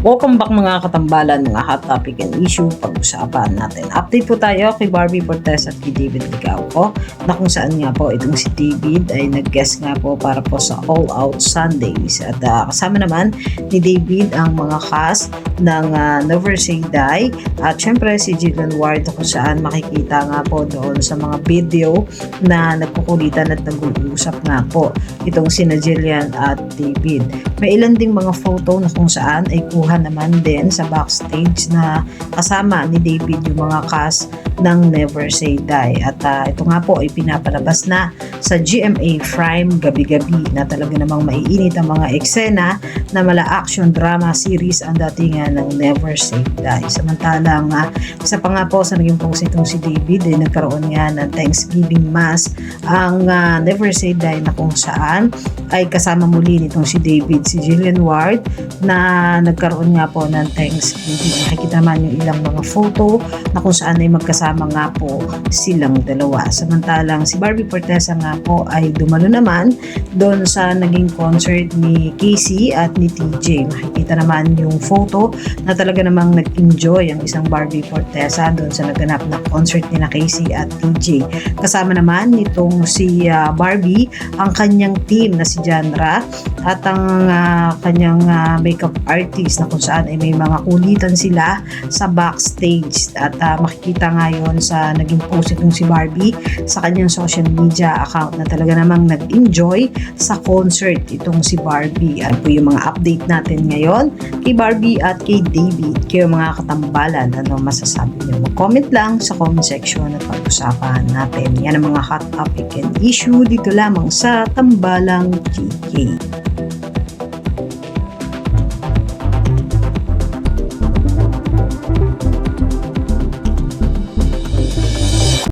Welcome back mga katambalan, mga hot topic and issue pag-usapan natin. Update po tayo kay Barbie Fortes at kay David Licauco na kung saan nga po itong si David ay nag-guest nga po para po sa All Out Sundays. At kasama naman ni David ang mga cast ng Never Say Die at syempre si Jillian Ward kung saan makikita nga po doon sa mga video na nagkukulitan at nag-uusap nga po itong sina Jillian at David. May ilan ding mga photo na kung saan ay kuha naman din sa backstage na kasama ni David yung mga cast ng Never Say Die. At ito nga po ay pinapalabas na sa GMA Prime gabi-gabi na talaga namang maiinit ang mga eksena na mala action drama series ang datingan ng Never Say Die. Samantalang isa pa nga po sa naging post itong si David ay nagkaroon nga ng Thanksgiving Mass ang Never Say Die na kung saan ay kasama muli nitong si David, si Jillian Ward na nagkaroon nga po ng Thanksgiving. Makikita naman yung ilang mga photo na kung saan ay magkasama nga po silang dalawa. Samantalang si Barbie Fortes nga po ay dumalo naman doon sa naging concert ni Casey at ni TJ. Makikita naman yung photo na talaga namang nag-enjoy ang isang Barbie Fortes doon sa naganap na concert ni na Casey at TJ. Kasama naman nitong si Barbie, ang kanyang team na si Janra at ang kanyang makeup artist na kung saan ay may mga kulitan sila sa backstage. At makikita ngayon sa naging post itong si Barbie sa kanyang social media account na talaga namang nag-enjoy sa concert itong si Barbie. At po yung mga update natin ngayon kay Barbie at kay David. Kayo mga katambalan, ano masasabi niyo? Mag-comment lang sa comment section at pag-usapan natin. Yan ang mga hot topic and issue dito lamang sa Tambalang GK.